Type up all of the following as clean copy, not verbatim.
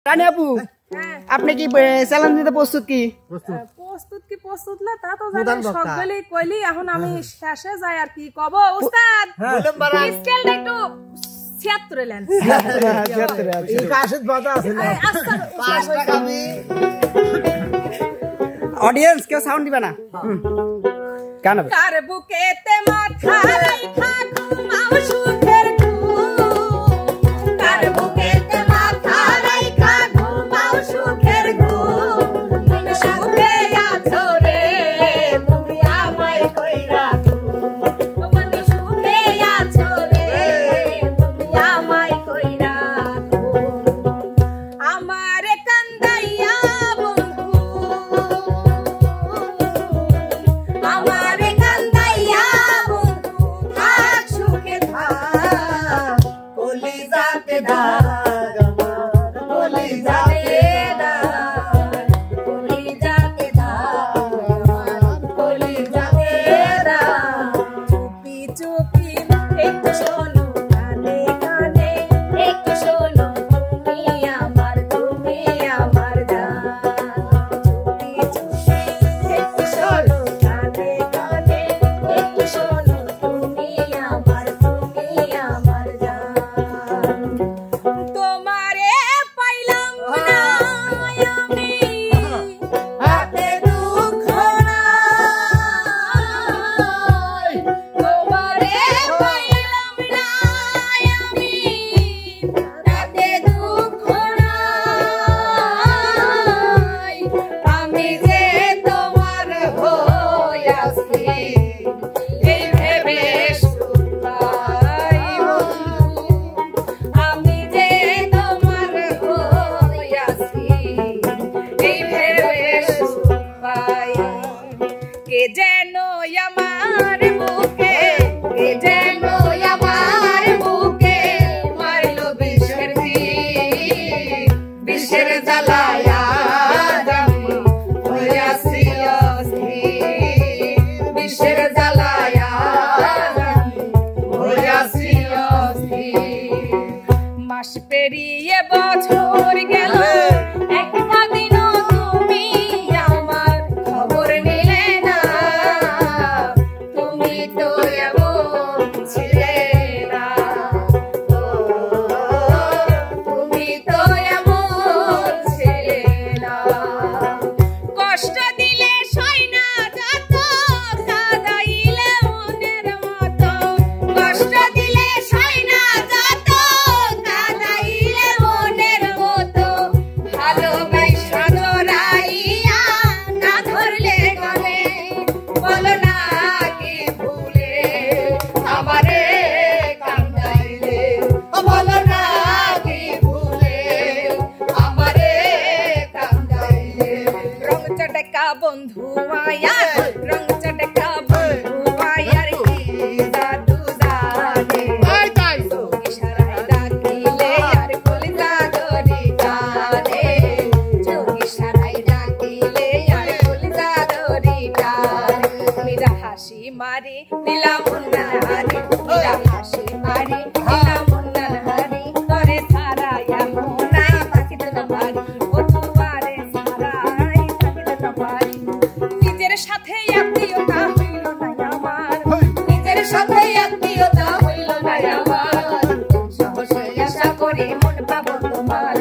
রানী আপু আপনি কি চ্যালেঞ্জ নিতে প্রস্তুত কি? প্রস্তুত না তা তো জানি সকলে কইলি এখন আমি শেষে যাই আর কি কব উস্তাদ স্কেলটা একটু 76 লেন 76 এই কাশিত বাজা আছে না 5 টাকা আমি অডিয়েন্স কেউ সাউন্ড দিবে না গান হবে কার বুকেতে মাথা রাখা ঘুমাও সুখের ঘুম কার বুকেতে মাথা রাখা ঘুমাও সুখের ঘুম মনে সুখে আছো রে তুমি আমায় কইরা মনে সুখে আছো রে তুমি আমায় কইরা আমারে কান্দাইয়া বন্ধু আমারে কান্দাইয়া বন্ধু থাক সুখে থাক কলিজাতে দাগ আমার কলিজাতে দাগ কলিজাতে দাগ আমার কলিজাতে দাগ চুপি চুপি একটু শোনো কানে কানে একটু শোনো তুমি আমার জান চুপি চুপি একটু শোনো কানে কানে একটু শোনো তুমি আমার জান তোমারে পাইলাম না আমি হাতে দুঃখ নাই তোমারে পাইলাম না আমি হাতে দুঃখ নাই আমি যে তোমার হইয়াছি এই ভেবে সুপাই বন্ধু আমি যে তোমার হইয়াছি এই ভেবে সুপাই কে যেন আমার বুকে কে যেন আমার বুকে মারলো বিষের বিষের জ্বালায়া আমি হইয়াছি অস্থির বিষের জ্বালায়া আমি হইয়াছি অস্থির মাস পেরিয়ে বছর গেল একটা দিনও তুমি আমার খবর নিলে না তুমি তো এমন ছিলে না তুমি তো এমন ছিলে না কষ্ট দিলে সই না যত কাঁদাইলে মনের মতো কষ্ট দিলে সই না যত কাঁদাইলে মনের মতো ভালোবাসা জড়াইয়া না ধরলে গলে বলো না কি ভুলে আমারে কান্দাইলে বলো না কি ভুলে আমারে কান্দাইলে রং চটকা বন্ধু আয়া রং চটকা বন্ধু আয়ার কি জাদু জানে ইশারায় ডাকিলে আর কলিজা ধরে টানে ইশারায় ডাকিলে আর কলিজা ধরে টানে মেরা হাসি মারে দিলাম মুন্নার হারি মেরা হাসি মারে দিলাম মুন্নার হারি করে সারায়া নাই থাকিতে না পারি ও তোমারে সারাই থাকিতে না পারি নিজের সাথে আত্মীয়তা হইল না আমার নিজের সাথে আত্মীয়তা হইল না আমার সাহসে আশা করে মন পাবো তোমার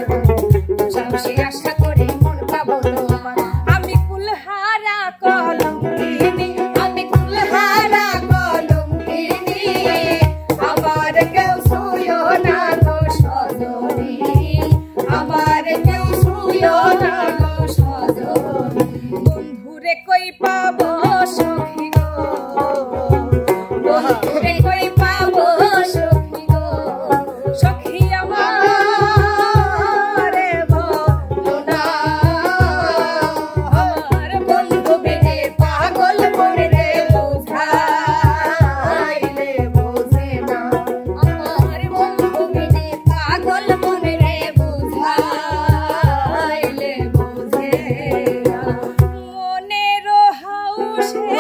সাহসে আশা করে মন পাবো তোমার আমি কুলহারা কলঙ্কিনী আমি কুলহারা কলঙ্কিনী আমার কেউ ছুঁয়ো না গো সজনী আমার কেউ ছুঁয়ো না গো সজনী বন্ধুরে কই পাবো সখী গো বন্ধুরে কই পাবো সখী গো সখী আমারে বলো না আমার বন্ধু বেনে পাগল মনে রে বুঝাইলে বোঝে না আমার বন্ধু বেনে পাগল মনে রে বুঝাইলে বোঝে না মনের হাউসে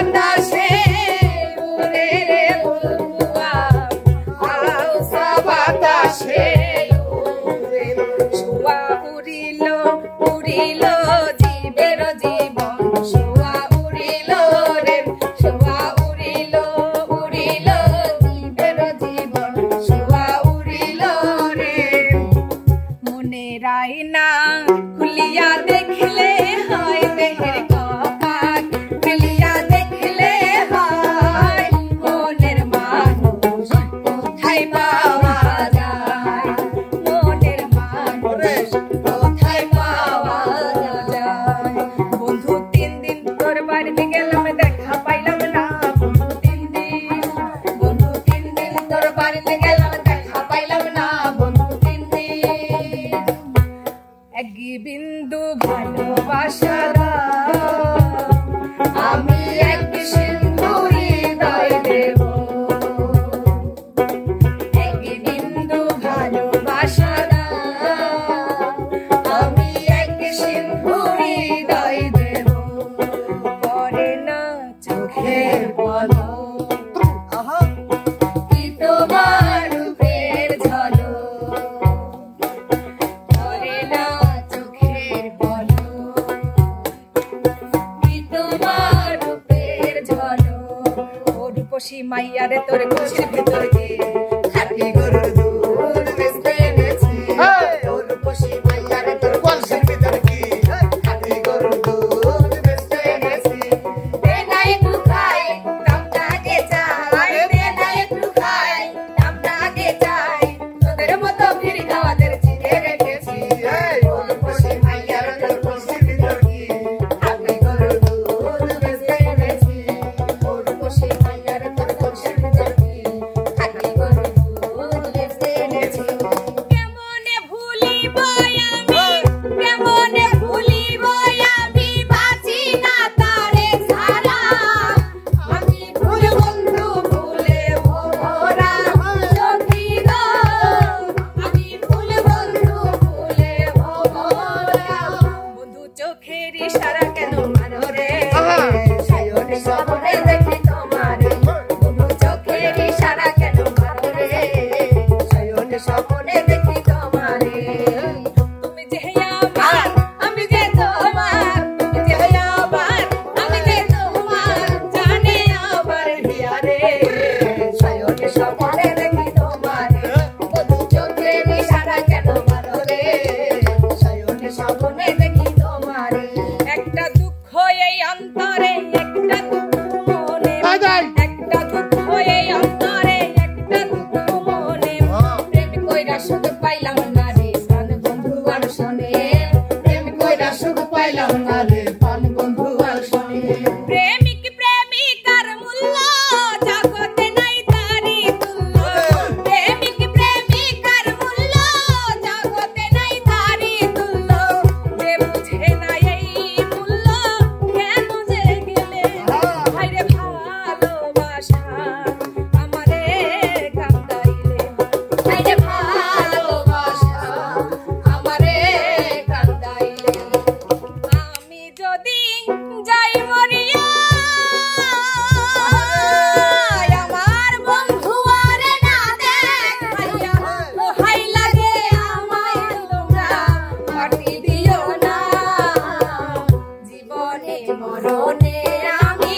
বাতাসে উড়ে রে বুলবুয়া আউসা বাতাসে উড়ে শুয়া উড়িল উড়িল জীবের জীবন শুয়া উড়িল রে শুয়া উড়িল উড়িল জীবের জীবন শুয়া উড়িল রে মনে রাইনা খুলিয়া দেখলে হয় দেহের কপাট খুলিয়া দেখলে হয় মনের মানুষ কোথায় পাওয়া যায় মনের মানুষ কোথায় পাওয়া যায় বন্ধু 3 দিন তোর বাড়িতে গেলাম দেখা পাইলাম না বন্ধু 3 দিন তোর বাড়িতে গেলাম দেখা পাইলাম না বন্ধু 3 দিন এক বিন্দু ভালোবাসা আমি এক সিন্ধু হৃদয় দেব এক বিন্দু ভালোবাসা আমি এক সিন্ধু হৃদয় দেব পরে না চোখের পলক কি তোমার রূপের ঝলক পরে না চোখের পলক কি তোমার রূপের ঝলক ও রূপসী মাইয়ারে তোর কুশির ভিতর কে খাটি গরুর দুধ বেচতে এনেছি ও রূপসী মাইয়ারে তোর কুশির ভিতর কি খাটি গরুর দুধ বেচতে এনেছি দে না একটু খাই দাম লাগে চাই দে না একটু খাই দাম লাগে চাই তোদের মতো ফিরি খাওয়াদের চিনে রেখেছি ও রূপসী মাইয়ারে তোর কুশির ভিতর কি খাটি গরুর দুধ বেচতে এনেছি ও রূপসী মাইয়ারে তোর কুশির ভিতর কি খাটি গরুর দুধ বেচতে এনেছি কেমনে ভুলিব আমি বাঁচি না তারে ছাড়া আমি ভুল বন্ধু ভুলে ভরা সখী গো আমি ভুল বন্ধু ভুলে ভরা বন্ধু চোখের ইশারা কেন মারো রে সায়নে স্বপ্নে দেখি তোমারে বন্ধু চোখের ইশারা কেন মারো রে সায়নে স্বপ্নে দেখি তোমারে তুমি যে আমার আমি যে তোমার তুমি যে আমার আমি যে তোমার জানে আবার হিয়া রে সায়নে স্বপ্নে দেখি তোমারে বন্ধু চোখের ইশারা কেন মারো রে সায়নে স্বপ্নে দেখি তোমারে একটা দুঃখ এই অন্তরে একটা দুঃখ মনে একটা দুঃখ এই অন্তরে একটা দুঃখ মনে প্রেম কইরা সুখ পাইলাম না রে প্রাণ বন্ধু আর শোনে প্রেম কইরা সুখ পাইলাম না রে প্রাণ বন্ধু আর শোনে প্রেমিক প্রেমিকার মূল্য জগতে নাই তারি তুল্য প্রেমিক প্রেমিকার মূল্য জগতে নাই তারি তুল্য যে বুঝে না এই মূল্য কেন যে গেলে হায়রে ভালোবাসা আমারে কান্দাইলে হায়রে ভালোবাসা আমারে কান্দাইলে আমি যদি যাই মরিয়া আমার বন্ধু আরে না দেখাইয়া লোহাই লাগে আমায় তোমরা মাটি দিও না জীবনে মরণে আমি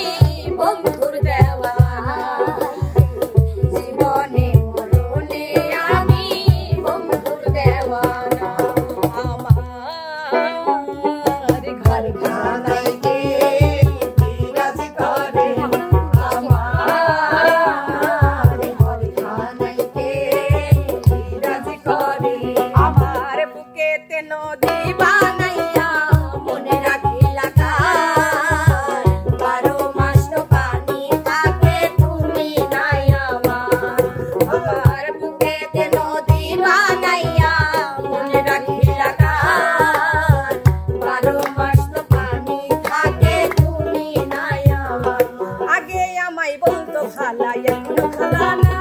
বন্ধুর দেওয়া জীবনে মরণে আমি বন্ধুর দেওয়া আমার ঘর খানাইতে বিরাজ করে আমার ঘর খানাইতে বিরাজ করে আমার বুকেতে নদী বানাইয়া মনে রাখিলা কার 12 মাস তো পানি থাকে তুমি নাই আমার বুকেতে নদী বানাইয়া মনে রাখিলা কার 12 মাস তো পানি থাকে তুমি নাই আমার আগে আমায় বলতো খালা এখনো খালা না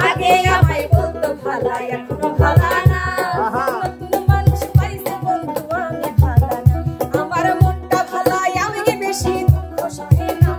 আগে আমায় বলতো খালা এখনো খালা না নতুন মানুষ পাইছে বন্ধু আমি খালা না আমার মনটা ভালাই আমি বেশি দুঃখ সহে না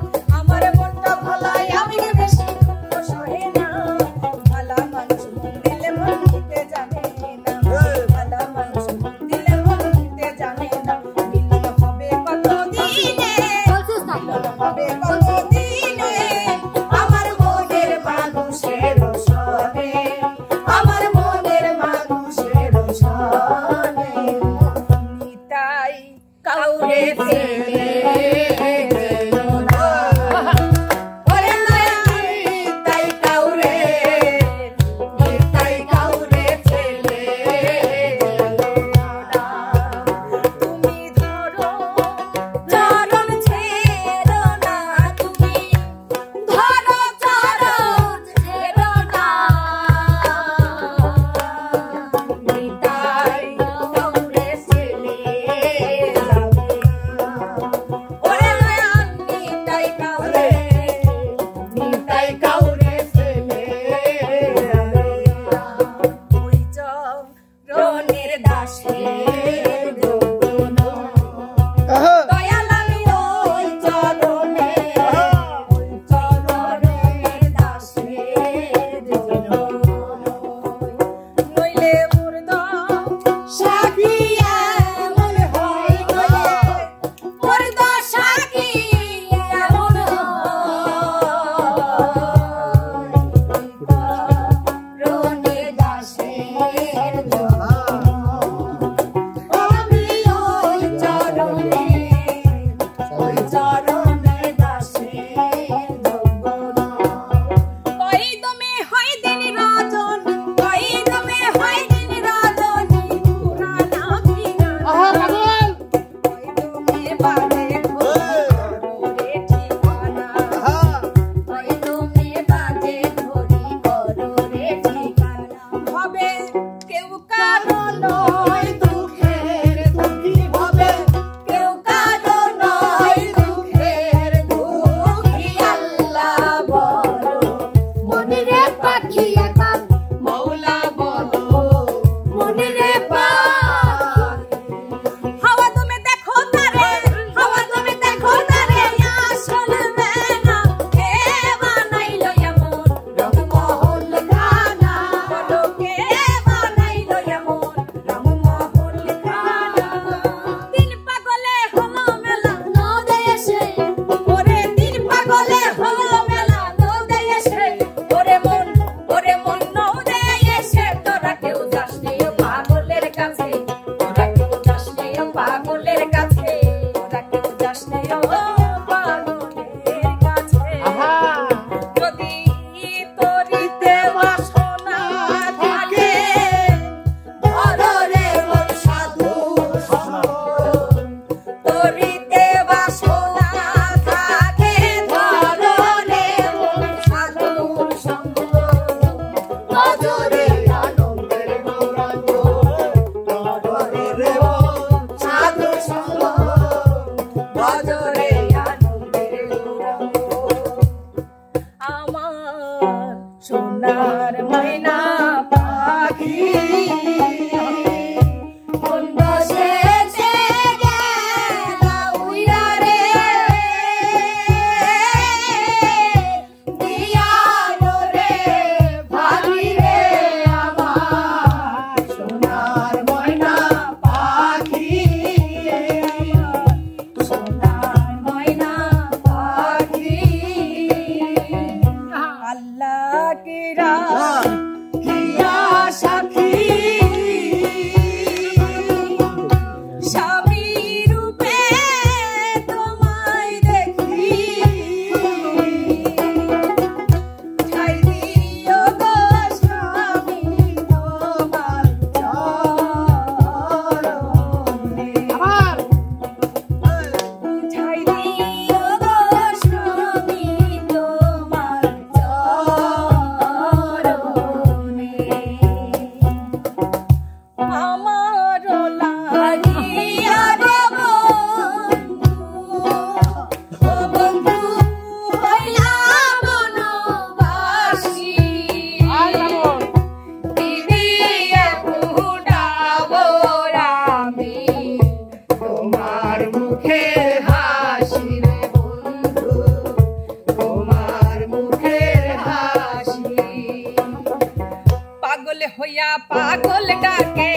পাগল ডাকে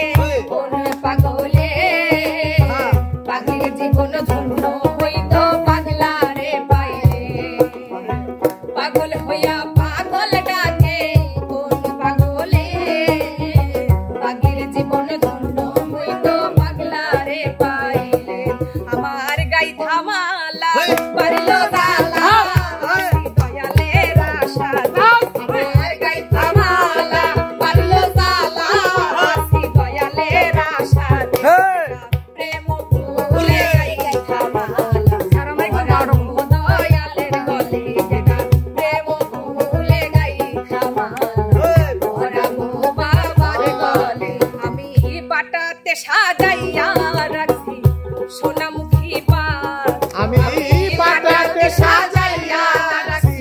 কোন পাগলে পাখির জীবন ধন্য হইতো পাগলা রে পাইলে পাগল হইয়া পাগল ডাকে কোন পাগলে পাখির জীবন ধন্য হইতো পাগলা রে পাইলে আমার গাই থামালা পারলো তালা দয়ালের আশা আমার গাই থামালা পারলো তালা দয়ালের আশা প্রেম ফুলে গাই থামালা দয়ালের গলে প্রেম ফুলে গাই থামালা বাবার গলে আমি পাটাতে সাজাইয়া রাখছি সোনামুখী পান আমি পাটাতে সাজাইয়া রাখছি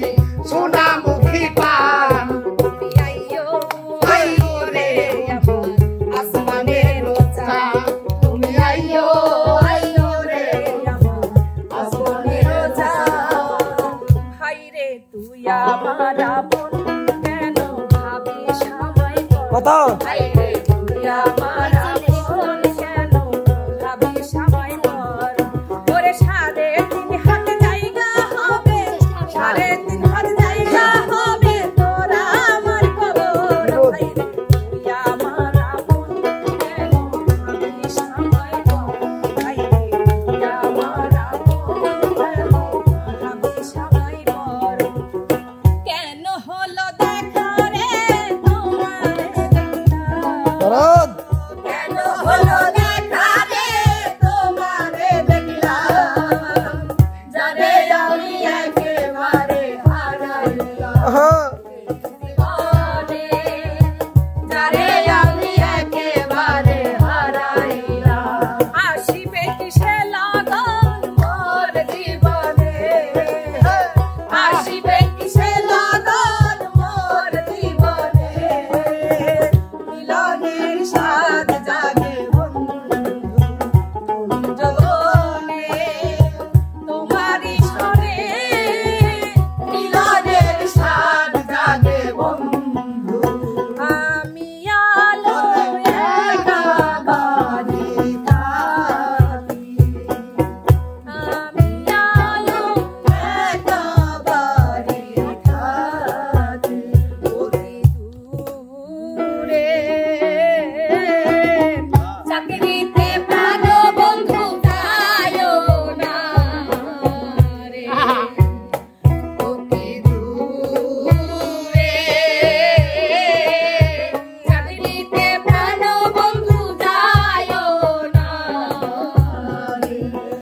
সোনামুখী পান তুমি আইয়ো আইয়ো রে আমার আসমানের রোজা তুমি আইয়ো আইয়ো রে আমার আসমানের রোজা ভাই রে তুই আমার আপন কেন ভাবিস আমায় কত ভাই